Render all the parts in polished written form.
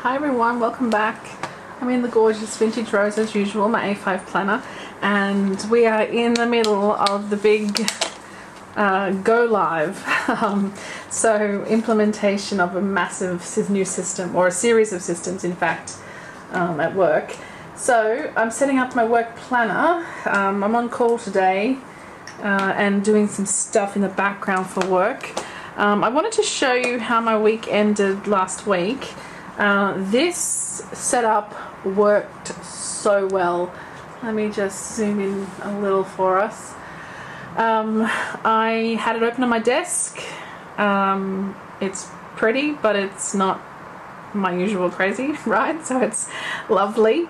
Hi everyone, welcome back. I'm in the gorgeous Vintage Rose as usual, my A5 planner, and we are in the middle of the big go live. So implementation of a massive new system, or a series of systems in fact, at work. So I'm setting up my work planner. I'm on call today and doing some stuff in the background for work. I wanted to show you how my week ended last week. This setup worked so well. Let me just zoom in a little for us. I had it open on my desk. It's pretty, but it's not my usual crazy, right? So it's lovely.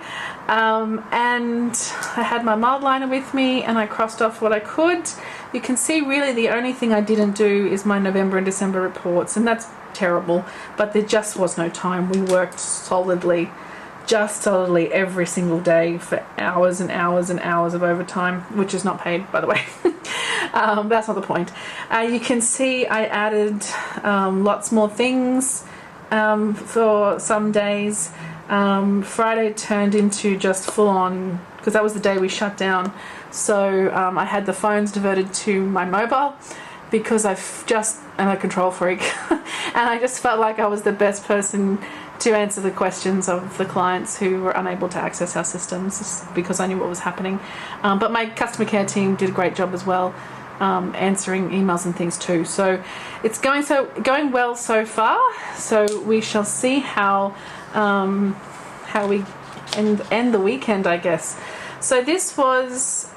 And I had my mild liner with me and I crossed off what I could. You can see really the only thing I didn't do is my November and December reports, and that's terrible, but there just was no time. We worked solidly every single day for hours and hours and hours of overtime, which is not paid, by the way. That's not the point. You can see I added lots more things for some days. Friday turned into just full on, because that was the day we shut down. So I had the phones diverted to my mobile because I'm a control freak and I just felt like I was the best person to answer the questions of the clients who were unable to access our systems because I knew what was happening. But my customer care team did a great job as well, answering emails and things too. So it's going well so far. So we shall see how we end the weekend, I guess. So this was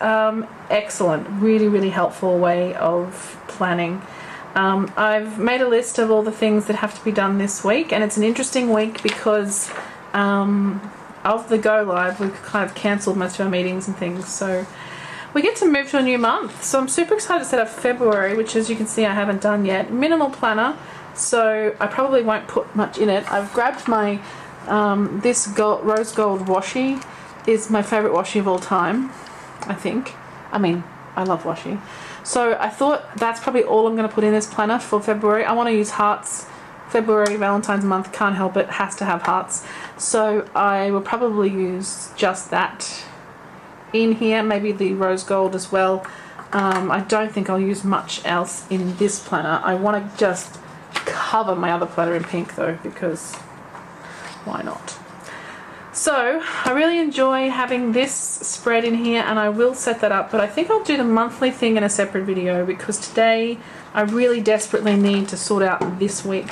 excellent, really helpful way of planning. I've made a list of all the things that have to be done this week, and it's an interesting week because of the go live we've kind of cancelled most of our meetings and things, so we get to move to a new month. So I'm super excited to set up February, which as you can see I haven't done yet. Minimal planner, so I probably won't put much in it. I've grabbed my this rose gold washi. Is my favourite washi of all time, I think. I mean, I love washi. So I thought that's probably all I'm going to put in this planner for February. I want to use hearts. February, Valentine's month, can't help it, has to have hearts. So I will probably use just that in here, maybe the rose gold as well. I don't think I'll use much else in this planner. I want to just cover my other planner in pink though, because why not? So I really enjoy having this spread in here, and I will set that up, but I think I'll do the monthly thing in a separate video because today I really desperately need to sort out this week.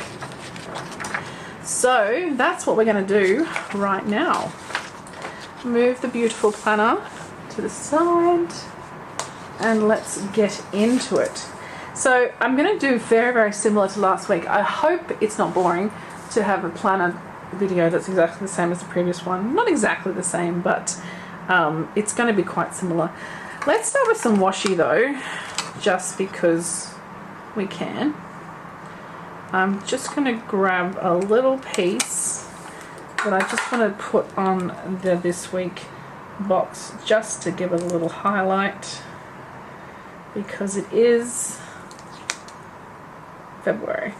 So that's what we're going to do right now. Move the beautiful planner to the side and let's get into it. So I'm going to do very similar to last week. I hope it's not boring to have a planner video that's exactly the same as the previous one. Not exactly the same, but it's going to be quite similar. Let's start with some washi though, just because we can. I'm just going to grab a little piece that I just want to put on the this week box just to give it a little highlight, because it is February.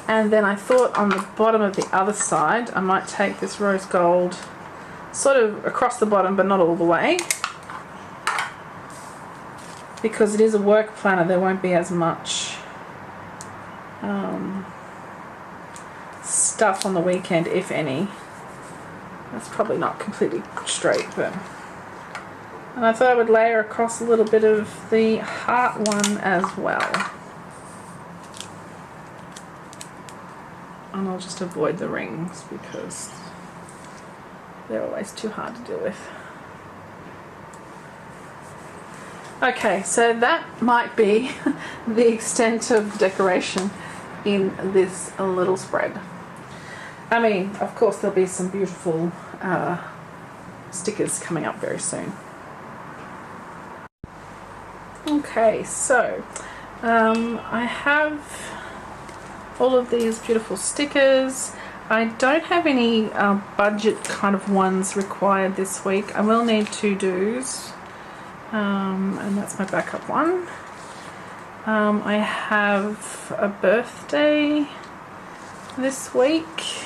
And then I thought on the bottom of the other side I might take this rose gold sort of across the bottom but not all the way, because it is a work planner. There won't be as much stuff on the weekend, if any. That's probably not completely straight, but... And I thought I would layer across a little bit of the heart one as well. And I'll just avoid the rings because they're always too hard to deal with. Okay, so that might be the extent of decoration in this little spread. I mean, of course there'll be some beautiful stickers coming up very soon. Okay, so I have all of these beautiful stickers. I don't have any budget kind of ones required this week. I will need to-dos, and that's my backup one. I have a birthday this week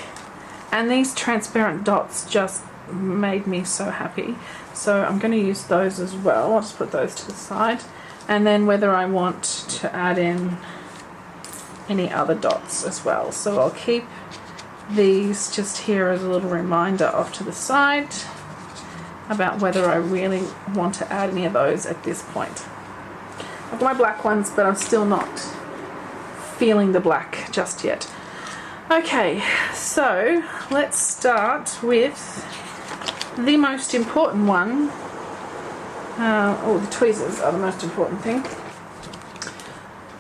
And these transparent dots just made me so happy. So I'm going to use those as well. I'll just put those to the side. And then whether I want to add in any other dots as well. So I'll keep these just here as a little reminder off to the side about whether I really want to add any of those at this point. I've got my black ones, but I'm still not feeling the black just yet. Okay, so let's start with the most important one. The tweezers are the most important thing.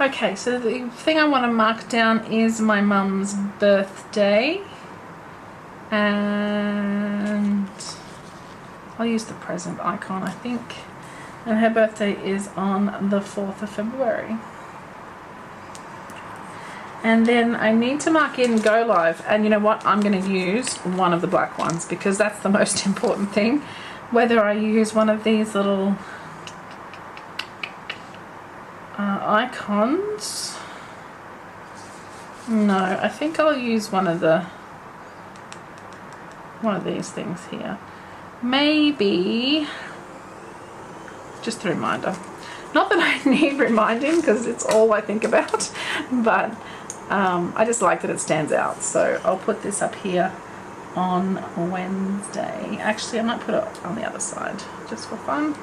Okay, so the thing I want to mark down is my mum's birthday, and I'll use the present icon, I think, and her birthday is on the 4th of February. And then I need to mark in go live, and you know what, I'm going to use one of the black ones because that's the most important thing. Whether I use one of these little icons, no, I think I'll use one of these things here. Maybe just a reminder. Not that I need reminding because it's all I think about, but I just like that it stands out. So I'll put this up here on Wednesday. Actually, I might put it on the other side just for fun.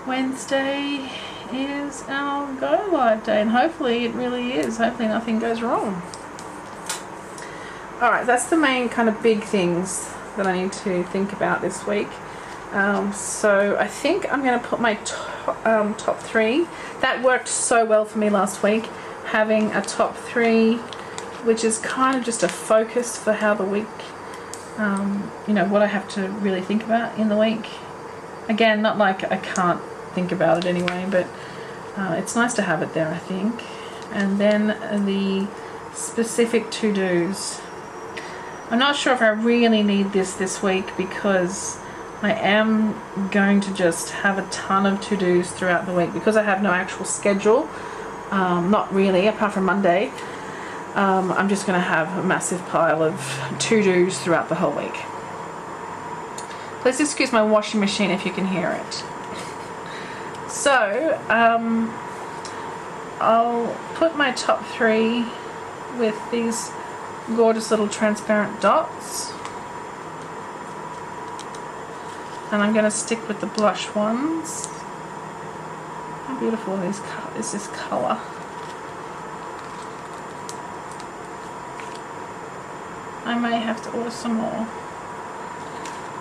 Wednesday is our go live day, and hopefully it really is. Hopefully nothing goes wrong. Alright, that's the main kind of big things that I need to think about this week. So I think I'm going to put my top 3. That worked so well for me last week, having a top 3, which is kind of just a focus for how the week, you know, what I have to really think about in the week. Again, not like I can't think about it anyway, but it's nice to have it there, I think. And then the specific to-dos. I'm not sure if I really need this week because I am going to just have a ton of to-dos throughout the week because I have no actual schedule. Not really, apart from Monday. I'm just going to have a massive pile of to-dos throughout the whole week. Please excuse my washing machine if you can hear it. So, I'll put my top 3 with these gorgeous little transparent dots. And I'm going to stick with the blush ones. How beautiful is this colour? I may have to order some more.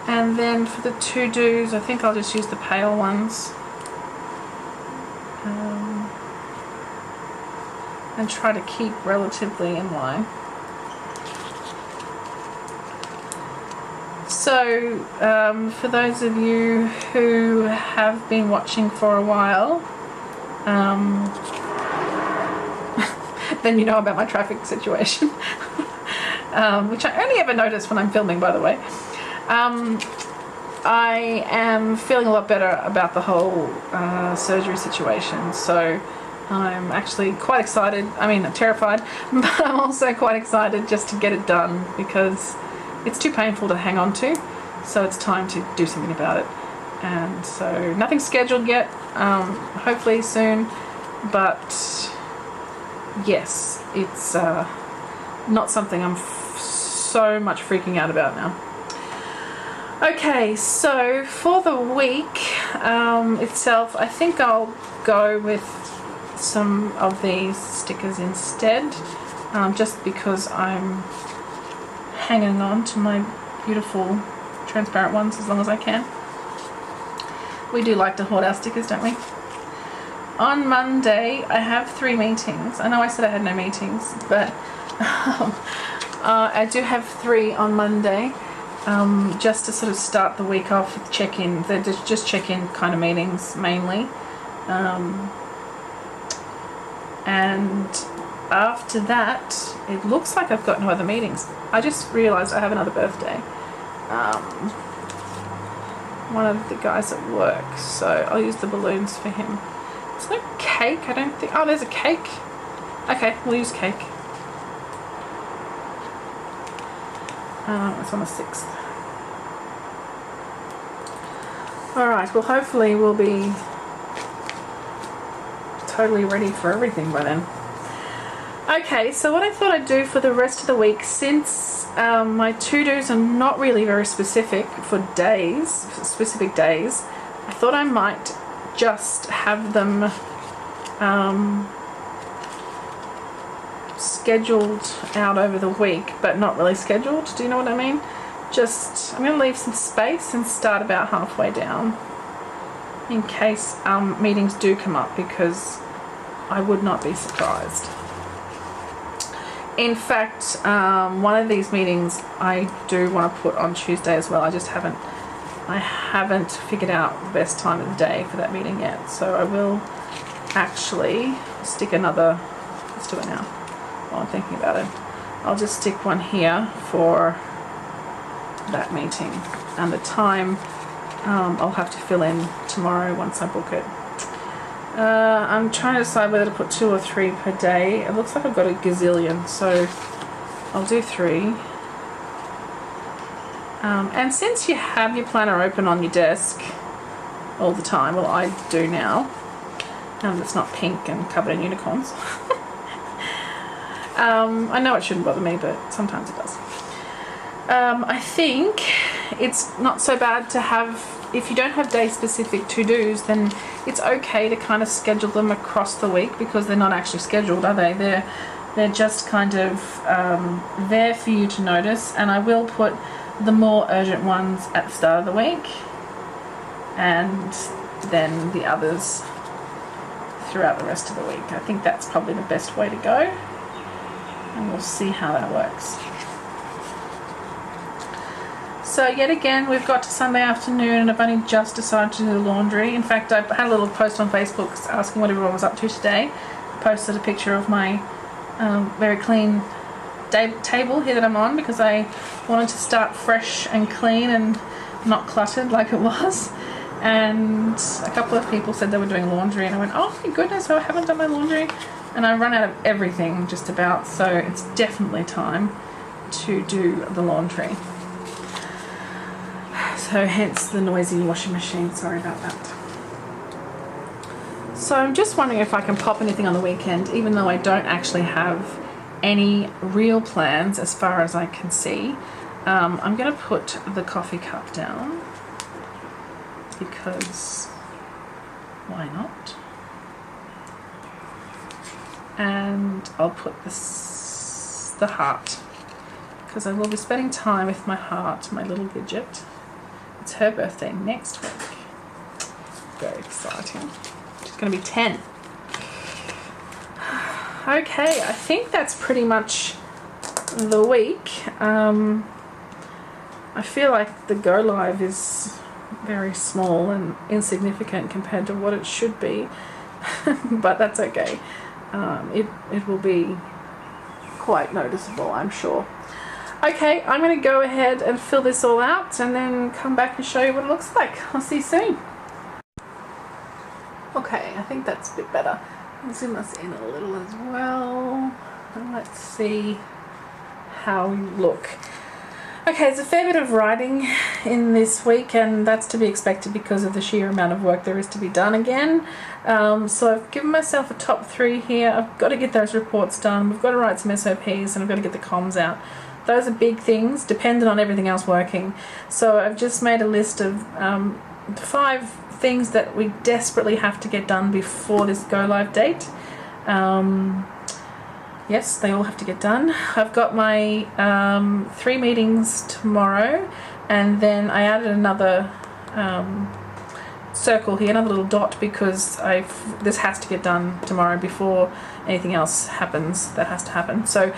And then for the to-dos, I think I'll just use the pale ones. And try to keep relatively in line. So, for those of you who have been watching for a while, then you know about my traffic situation, which I only ever notice when I'm filming, by the way. I am feeling a lot better about the whole surgery situation, so I'm actually quite excited. I mean, I'm terrified, but I'm also quite excited just to get it done because it's too painful to hang on to, so it's time to do something about it. And so nothing's scheduled yet, hopefully soon, but yes, it's not something I'm so much freaking out about now. Okay, so for the week itself, I think I'll go with some of these stickers instead, just because I'm hanging on to my beautiful transparent ones as long as I can. We do like to hoard our stickers, don't we? On Monday, I have 3 meetings. I know I said I had no meetings, but I do have 3 on Monday. Just to sort of start the week off with check-in. They're just check-in kind of meetings mainly. And after that, it looks like I've got no other meetings. I just realised I have another birthday. One of the guys at work, so I'll use the balloons for him. There's no cake, I don't think. Oh, there's a cake. Okay, we'll use cake. It's on the 6th. Alright, well hopefully we'll be totally ready for everything by then. Okay, so what I thought I'd do for the rest of the week, since my to-dos are not really very specific for days, specific days, I thought I might just have them scheduled out over the week, but not really scheduled. Do you know what I mean? Just, I'm going to leave some space and start about halfway down in case meetings do come up, because I would not be surprised. In fact, one of these meetings I do want to put on Tuesday as well. I haven't figured out the best time of the day for that meeting yet. So I will actually stick another, let's do it now while I'm thinking about it. I'll just stick one here for that meeting, and the time I'll have to fill in tomorrow once I book it. I'm trying to decide whether to put 2 or 3 per day. It looks like I've got a gazillion, so I'll do 3. And since you have your planner open on your desk all the time, well I do now, and it's not pink and covered in unicorns. I know it shouldn't bother me, but sometimes it does. I think it's not so bad to have, if you don't have day specific to-dos, then it's okay to kind of schedule them across the week, because they're not actually scheduled, are they? They're just kind of there for you to notice, and I will put the more urgent ones at the start of the week and then the others throughout the rest of the week. I think that's probably the best way to go, and we'll see how that works. So yet again, we've got to Sunday afternoon and I've only just decided to do the laundry. In fact, I had a little post on Facebook asking what everyone was up to today. I posted a picture of my very clean table here that I'm on, because I wanted to start fresh and clean and not cluttered like it was. And a couple of people said they were doing laundry, and I went, oh my goodness, I haven't done my laundry. And I run out of everything just about, so it's definitely time to do the laundry. So hence the noisy washing machine, sorry about that. So I'm just wondering if I can pop anything on the weekend, even though I don't actually have any real plans as far as I can see. I'm going to put the coffee cup down, because why not? And I'll put the heart, because I will be spending time with my heart, my little widget. It's her birthday next week. Very exciting. She's going to be 10. Okay, I think that's pretty much the week. I feel like the go live is very small and insignificant compared to what it should be, but that's okay. It will be quite noticeable, I'm sure. Okay, I'm going to go ahead and fill this all out and then come back and show you what it looks like. I'll see you soon. Okay, I think that's a bit better. I'll zoom this in a little as well. And let's see how we look. Okay, there's a fair bit of writing in this week, and that's to be expected because of the sheer amount of work there is to be done again. So I've given myself a top 3 here. I've got to get those reports done. We've got to write some SOPs, and I've got to get the comms out. Those are big things, dependent on everything else working. So I've just made a list of 5 things that we desperately have to get done before this go live date. Yes, they all have to get done. I've got my 3 meetings tomorrow, and then I added another circle here, another little dot, because this has to get done tomorrow before anything else happens that has to happen. So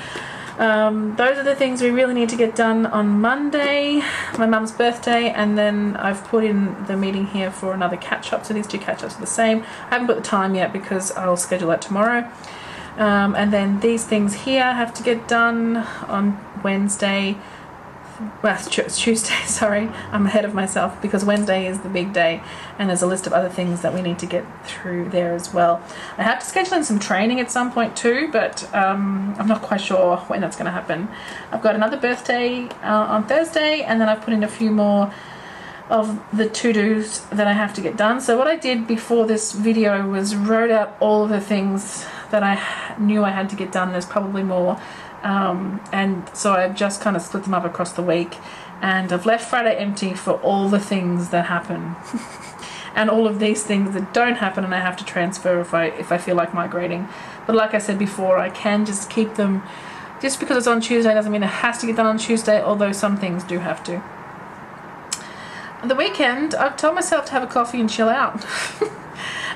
those are the things we really need to get done on Monday, my mum's birthday, and then I've put in the meeting here for another catch-up. So these 2 catch-ups are the same. I haven't put the time yet because I'll schedule that tomorrow. And then these things here have to get done on Wednesday, well, it's Tuesday, sorry, I'm ahead of myself because Wednesday is the big day and there's a list of other things that we need to get through there as well. I have to schedule in some training at some point too, but I'm not quite sure when that's going to happen. I've got another birthday on Thursday, and then I've put in a few more of the to-dos that I have to get done. So what I did before this video was wrote out all of the things that I knew I had to get done. There's probably more. And so I've just kind of split them up across the week, and I've left Friday empty for all the things that happen and all of these things that don't happen, and I have to transfer if I feel like migrating. But like I said before, I can just keep them. Just because it's on Tuesday doesn't mean it has to get done on Tuesday, although some things do have to. The weekend, I've told myself to have a coffee and chill out.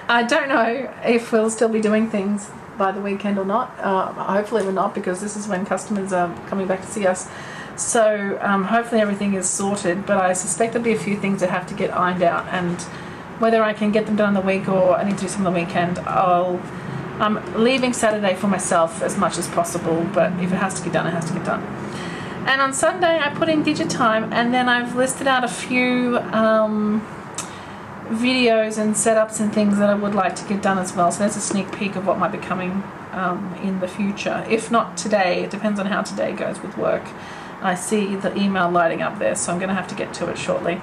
I don't know if we'll still be doing things by the weekend or not. Hopefully we're not, because this is when customers are coming back to see us. So hopefully everything is sorted, but I suspect there'll be a few things that have to get ironed out, and whether I can get them done in the week or I need to do some on the weekend, I'm leaving Saturday for myself as much as possible, but if it has to get done, it has to get done. And on Sunday I put in Digitime, and then I've listed out a few videos and setups and things that I would like to get done as well. So there's a sneak peek of what might be coming in the future. If not today, it depends on how today goes with work. I see the email lighting up there, so I'm going to have to get to it shortly.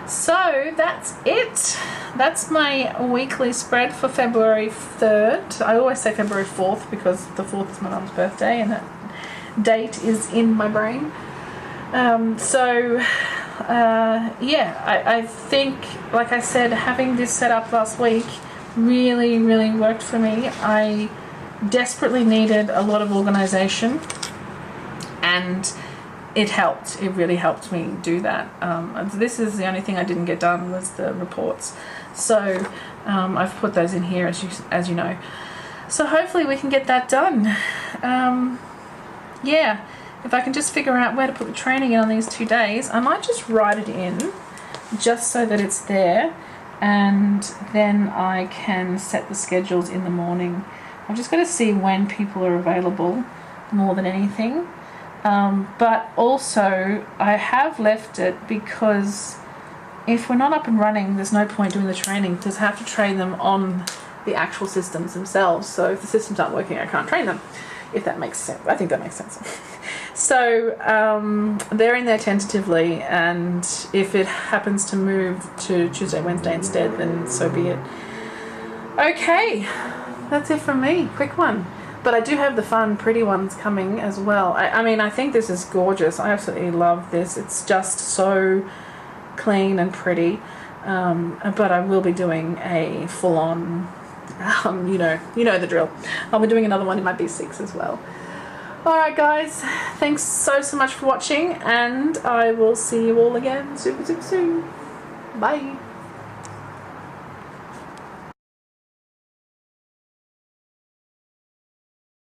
So that's it. That's my weekly spread for February 3rd. I always say February 4th because the 4th is my mum's birthday and that date is in my brain. I think, like I said, having this set up last week really, really worked for me. I desperately needed a lot of organization, and it helped. It really helped me do that. This is the only thing I didn't get done was the reports. So I've put those in here, as you know. So hopefully we can get that done. If I can just figure out where to put the training in on these 2 days, I might just write it in just so that it's there, and then I can set the schedules in the morning. I've just got to see when people are available more than anything. But also I have left it because if we're not up and running, there's no point doing the training because I have to train them on the actual systems themselves. So if the systems aren't working, I can't train them, if that makes sense. I think that makes sense. So they're in there tentatively, and if it happens to move to Tuesday, Wednesday instead, then so be it. Okay, that's it from me. Quick one. But I do have the fun, pretty ones coming as well. I mean, I think this is gorgeous. I absolutely love this. It's just so clean and pretty. But I will be doing a full-on, you know the drill. I'll be doing another one in my B6 as well. Alright guys, thanks so much for watching, and I will see you all again super soon. Bye.